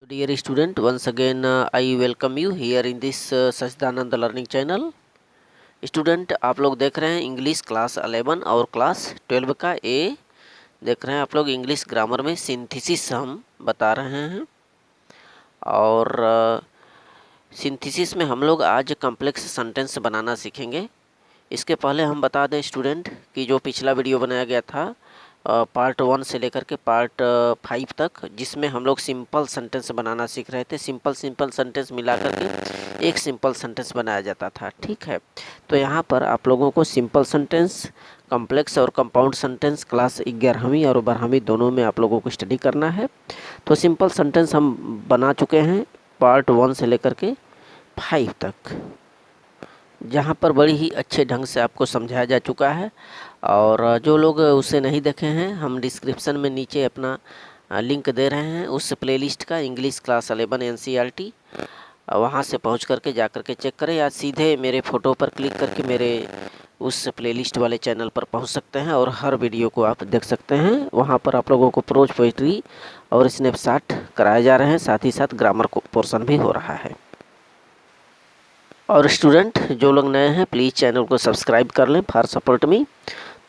Dear student, once again I welcome you here in this Sachchidanand learning channel. Student, आप लोग देख रहे हैं इंग्लिश क्लास 11 और क्लास 12 का ए देख रहे हैं। आप लोग इंग्लिश ग्रामर में सिंथेसिस हम बता रहे हैं और सिंथेसिस में हम लोग आज कॉम्प्लेक्स सेंटेंस बनाना सीखेंगे। इसके पहले हम बता दें स्टूडेंट कि जो पिछला वीडियो बनाया गया था पार्ट 1 से लेकर के पार्ट 5 तक, जिसमें हम लोग सिंपल सेंटेंस बनाना सीख रहे थे। सिंपल सेंटेंस मिला करके एक सिंपल सेंटेंस बनाया जाता था, ठीक है। तो यहाँ पर आप लोगों को सिंपल सेंटेंस, कॉम्प्लेक्स और कंपाउंड सेंटेंस क्लास 11वीं और 12वीं दोनों में आप लोगों को स्टडी करना है। तो सिंपल सेंटेंस हम बना चुके हैं पार्ट 1 से लेकर के 5 तक, जहाँ पर बड़ी ही अच्छे ढंग से आपको समझाया जा चुका है। और जो लोग उसे नहीं देखे हैं, हम डिस्क्रिप्शन में नीचे अपना लिंक दे रहे हैं उस प्लेलिस्ट का, इंग्लिश क्लास 11 NCERT। वहाँ से पहुँच करके जा करके चेक करें, या सीधे मेरे फ़ोटो पर क्लिक करके मेरे उस प्लेलिस्ट वाले चैनल पर पहुँच सकते हैं और हर वीडियो को आप देख सकते हैं। वहाँ पर आप लोगों को प्रोज, पोइट्री और स्नैपशॉट कराए जा रहे हैं, साथ ही साथ ग्रामर को पोर्शन भी हो रहा है। और स्टूडेंट जो लोग नए हैं प्लीज़ चैनल को सब्सक्राइब कर लें फॉर सपोर्ट मी।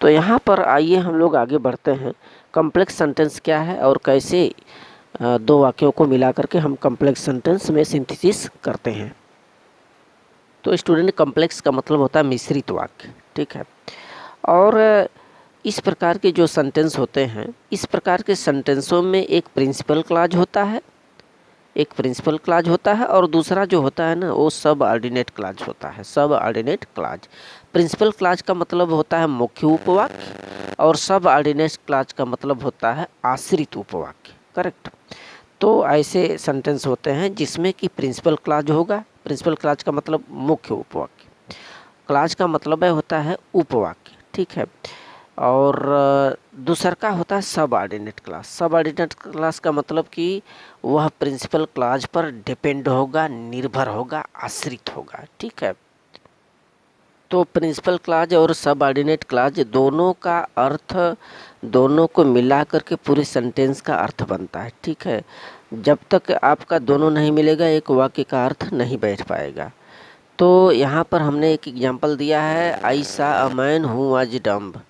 तो यहाँ पर आइए हम लोग आगे बढ़ते हैं। कॉम्प्लेक्स सेंटेंस क्या है और कैसे दो वाक्यों को मिला करके हम कॉम्प्लेक्स सेंटेंस में सिंथेसिस करते हैं। तो स्टूडेंट, कॉम्प्लेक्स का मतलब होता है मिश्रित वाक्य, ठीक है। और इस प्रकार के जो सेंटेंस होते हैं, इस प्रकार के सेंटेंसों में एक प्रिंसिपल क्लॉज होता है, और दूसरा जो होता है ना वो सब ऑर्डिनेट क्लॉज होता है। सब ऑर्डिनेट क्लॉज, प्रिंसिपल क्लॉज का मतलब होता है मुख्य उपवाक्य और सब ऑर्डिनेट क्लॉज का मतलब होता है आश्रित उपवाक्य, करेक्ट। तो ऐसे सेंटेंस होते हैं जिसमें कि प्रिंसिपल क्लॉज होगा। प्रिंसिपल क्लॉज का मतलब मुख्य उपवाक्य, क्लॉज का मतलब होता है उपवाक्य, ठीक है। और दूसरा का होता है सब ऑर्डिनेट क्लास। सब ऑर्डिनेट क्लास का मतलब कि वह प्रिंसिपल क्लॉज पर डिपेंड होगा, निर्भर होगा, आश्रित होगा, ठीक है। तो प्रिंसिपल क्लॉज और सब ऑर्डिनेट क्लॉज दोनों का अर्थ, दोनों को मिला करके पूरे सेंटेंस का अर्थ बनता है, ठीक है। जब तक आपका दोनों नहीं मिलेगा एक वाक्य का अर्थ नहीं बैठ पाएगा। तो यहाँ पर हमने एक एग्जांपल दिया है, आई सा a man who was dumb.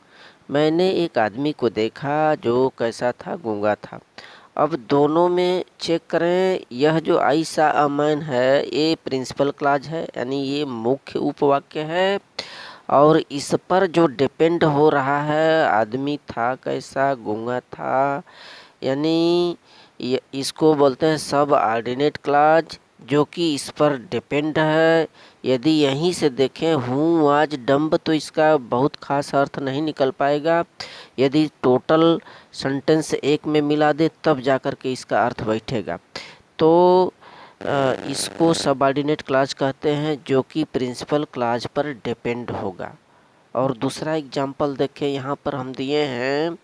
मैंने एक आदमी को देखा जो कैसा था, गूंगा था। अब दोनों में चेक करें, यह जो आई सा अ मैन है ये प्रिंसिपल क्लॉज है, यानी ये मुख्य उपवाक्य है। और इस पर जो डिपेंड हो रहा है, आदमी था कैसा, गूंगा था, यानी इसको बोलते हैं सब ऑर्डिनेट क्लॉज, जो कि इस पर डिपेंड है। यदि यहीं से देखें हूँ वाज डम्ब तो इसका बहुत खास अर्थ नहीं निकल पाएगा। यदि टोटल सेंटेंस एक में मिला दे तब जाकर के इसका अर्थ बैठेगा। तो इसको सबऑर्डिनेट क्लॉज कहते हैं, जो कि प्रिंसिपल क्लॉज पर डिपेंड होगा। और दूसरा एग्जांपल देखें, यहाँ पर हम दिए हैं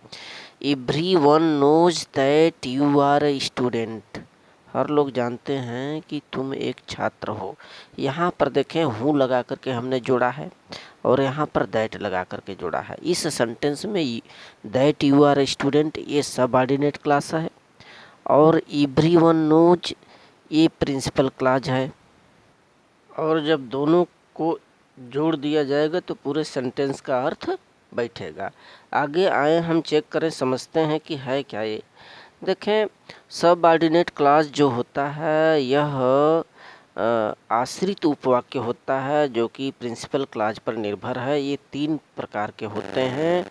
everyone knows that you are a student. हर लोग जानते हैं कि तुम एक छात्र हो। यहाँ पर देखें हूँ लगा करके हमने जोड़ा है और यहाँ पर दैट लगा करके जोड़ा है। इस सेंटेंस में that you are a student ये सबऑर्डिनेट क्लॉज है और एवरीवन नोज ये प्रिंसिपल क्लॉज है। और जब दोनों को जोड़ दिया जाएगा तो पूरे सेंटेंस का अर्थ बैठेगा। आगे आए हम चेक करें, समझते हैं कि है क्या ये। देखें, सब ऑर्डिनेट क्लॉज जो होता है यह आश्रित उपवाक्य होता है, जो कि प्रिंसिपल क्लॉज पर निर्भर है। ये तीन प्रकार के होते हैं।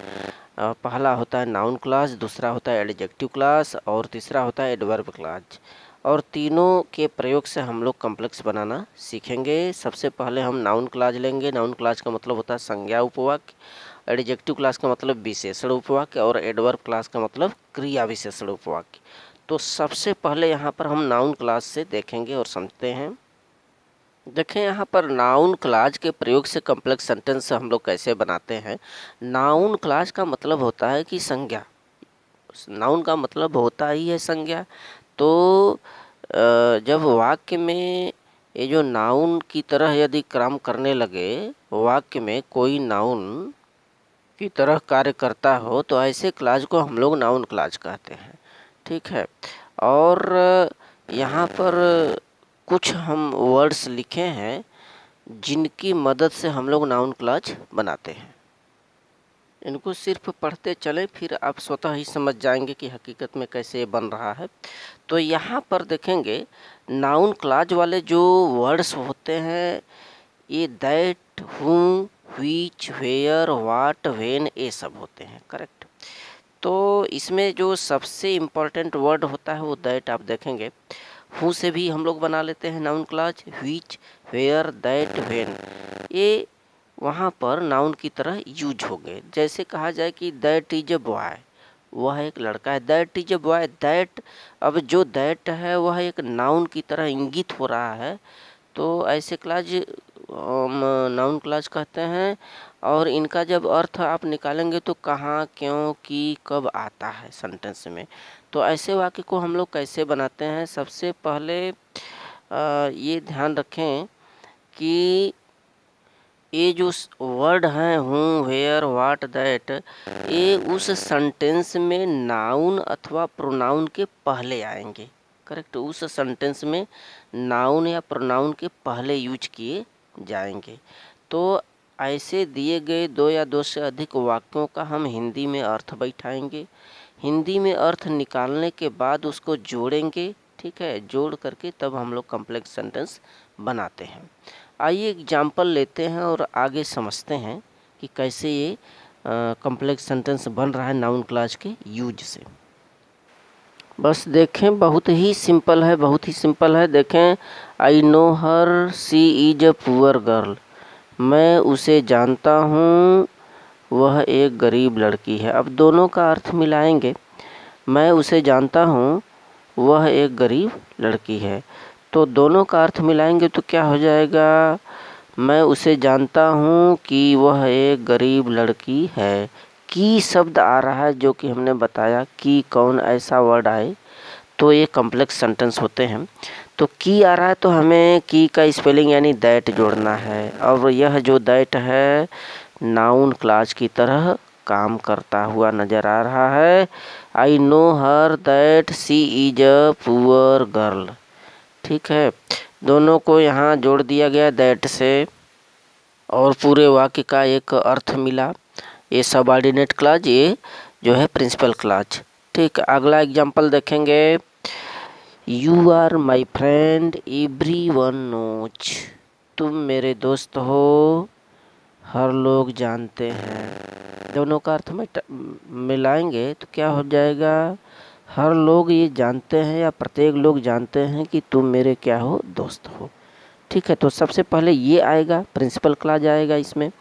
पहला होता है नाउन क्लॉज, दूसरा होता है एडजेक्टिव क्लॉज और तीसरा होता है एडवर्ब क्लॉज। और तीनों के प्रयोग से हम लोग कॉम्प्लेक्स बनाना सीखेंगे। सबसे पहले हम नाउन क्लॉज लेंगे। नाउन क्लॉज का मतलब होता है संज्ञा उपवाक्य, एडजेक्टिव क्लॉज का मतलब विशेषण उपवाक्य और एडवर्ब क्लॉज का मतलब क्रिया विशेषण उपवाक्य। तो सबसे पहले यहाँ पर हम नाउन क्लॉज से देखेंगे और समझते हैं। देखें, यहाँ पर नाउन क्लॉज के प्रयोग से कॉम्प्लेक्स सेंटेंस हम लोग कैसे बनाते हैं। नाउन क्लॉज का मतलब होता है कि संज्ञा, नाउन का मतलब होता ही है संज्ञा। तो जब वाक्य में ये जो नाउन की तरह यदि क्रम करने लगे, वाक्य में कोई नाउन की तरह कार्य करता हो, तो ऐसे क्लॉज को हम लोग नाउन क्लॉज कहते हैं, ठीक है। और यहाँ पर कुछ हम वर्ड्स लिखे हैं जिनकी मदद से हम लोग नाउन क्लॉज बनाते हैं। इनको सिर्फ पढ़ते चलें, फिर आप स्वतः ही समझ जाएंगे कि हकीकत में कैसे ये बन रहा है। तो यहाँ पर देखेंगे नाउन क्लॉज वाले जो वर्ड्स होते हैं ये दैट, हूँ, व्हिच, वेयर, व्हाट, व्हेन, ये सब होते हैं। करेक्ट। तो इसमें जो सबसे इम्पोर्टेंट वर्ड होता है वो दैट आप देखेंगे। हूँ से भी हम लोग बना लेते हैं noun clause, which, where, that, when, ये वहाँ पर नाउन की तरह यूज हो गए। जैसे कहा जाए कि दैट इज अ बॉय, वह एक लड़का है, that is a boy. That, अब जो दैट है वह एक नाउन की तरह इंगित हो रहा है, तो ऐसे क्लॉज नाउन क्लॉज कहते हैं। और इनका जब अर्थ आप निकालेंगे तो कहाँ, क्यों, कि, कब आता है सेंटेंस में। तो ऐसे वाक्य को हम लोग कैसे बनाते हैं, सबसे पहले ये ध्यान रखें कि ये जो वर्ड हैं हूँ, वेयर, व्हाट, दैट, ये उस सेंटेंस में नाउन अथवा प्रोनाउन के पहले आएंगे। करेक्ट। उस सेंटेंस में नाउन या प्रोनाउन के पहले यूज किए जाएंगे। तो ऐसे दिए गए दो या दो से अधिक वाक्यों का हम हिंदी में अर्थ बैठाएंगे। हिंदी में अर्थ निकालने के बाद उसको जोड़ेंगे। ठीक है, जोड़ करके तब हम लोग कॉम्प्लेक्स सेंटेंस बनाते हैं। आइए एग्जाम्पल लेते हैं और आगे समझते हैं कि कैसे ये कॉम्प्लेक्स सेंटेंस बन रहा है नाउन क्लॉज के यूज से। बस देखें, बहुत ही सिंपल है, बहुत ही सिंपल है। देखें, I know her, she is a poor girl, मैं उसे जानता हूँ, वह एक गरीब लड़की है। अब दोनों का अर्थ मिलाएंगे। मैं उसे जानता हूँ, वह एक गरीब लड़की है, तो दोनों का अर्थ मिलाएंगे तो क्या हो जाएगा, मैं उसे जानता हूँ कि वह एक गरीब लड़की है। की शब्द आ रहा है जो कि हमने बताया कि कौन ऐसा वर्ड आए तो ये कॉम्प्लेक्स सेंटेंस होते हैं। तो की आ रहा है तो हमें की का स्पेलिंग यानी दैट जोड़ना है, और यह जो दैट है नाउन क्लॉज की तरह काम करता हुआ नज़र आ रहा है। I know her that she is a poor girl. ठीक है, दोनों को यहाँ जोड़ दिया गया दैट से और पूरे वाक्य का एक अर्थ मिला। ये सबऑर्डिनेट क्लॉज, ये जो है प्रिंसिपल क्लॉज। ठीक, अगला एग्जांपल देखेंगे। You are my friend, every one knows, तुम मेरे दोस्त हो, हर लोग जानते हैं। दोनों का अर्थ में मिलाएंगे तो क्या हो जाएगा, हर लोग ये जानते हैं या प्रत्येक लोग जानते हैं कि तुम मेरे क्या हो, दोस्त हो। ठीक है, तो सबसे पहले ये आएगा, प्रिंसिपल क्लॉज आएगा इसमें।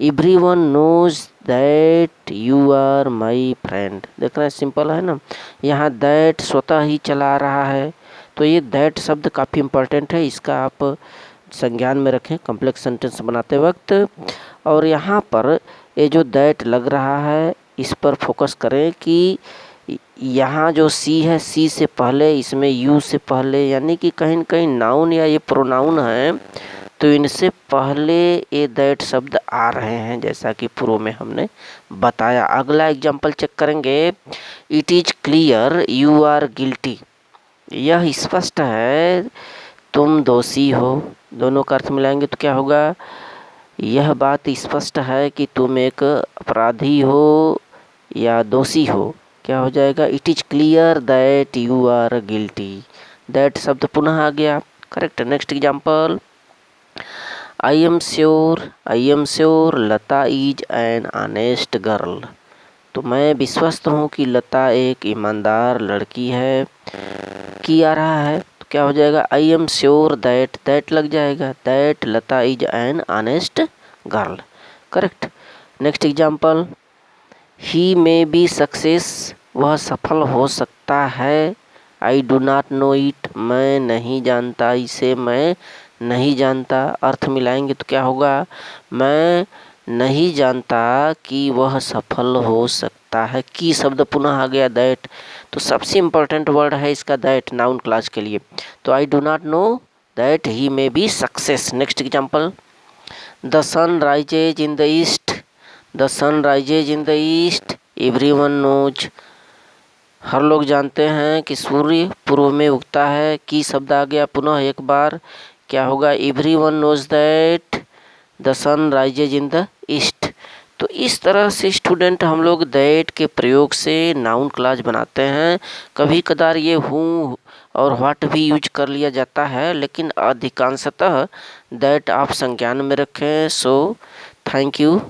Everyone knows that you are my friend. देख रहे हैं, सिंपल है ना। यहाँ दैट स्वतः ही चला आ रहा है, तो ये दैट शब्द काफ़ी इम्पोर्टेंट है, इसका आप संज्ञान में रखें कॉम्प्लेक्स सेंटेंस बनाते वक्त। और यहाँ पर ये जो दैट लग रहा है इस पर फोकस करें कि यहाँ जो सी है, सी से पहले, इसमें यू से पहले, यानी कि कहीं न कहीं नाउन या ये प्रोनाउन है तो इनसे पहले ये दैट शब्द आ रहे हैं, जैसा कि पूर्व में हमने बताया। अगला एग्जाम्पल चेक करेंगे। It is clear you are guilty, यह स्पष्ट है तुम दोषी हो। दोनों का अर्थ मिलाएंगे तो क्या होगा, यह बात स्पष्ट है कि तुम एक अपराधी हो या दोषी हो। क्या हो जाएगा, it is clear that you are guilty. दैट शब्द पुनः आ गया। Correct. Next example. I am sure Lata is an honest girl, तो मैं विश्वस्त हूँ कि लता एक ईमानदार लड़की है। की आ रहा है तो क्या हो जाएगा, आई एम श्योर दैट, दैट लग जाएगा, that Lata is an honest girl. Correct. Next example. He may be success, वह सफल हो सकता है। आई डू नॉट नो इट, मैं नहीं जानता इसे, मैं नहीं जानता। अर्थ मिलाएंगे तो क्या होगा, मैं नहीं जानता कि वह सफल हो सकता है। की शब्द पुनः आ गया दैट, तो सबसे इम्पोर्टेंट वर्ड है इसका दैट नाउन क्लॉज के लिए। तो I do not know that he may be success. Next example. The sun rises in the east, the sun rises in the east, everyone knows, हर लोग जानते हैं कि सूर्य पूर्व में उगता है। की शब्द आ गया पुनः एक बार, क्या होगा? Everyone knows that the sun rises in the east. तो इस तरह से स्टूडेंट हम लोग दैट के प्रयोग से नाउन क्लॉज बनाते हैं। कभी कदार ये हूँ और व्हाट भी यूज कर लिया जाता है, लेकिन अधिकांशतः दैट आप संज्ञान में रखें। So thank you.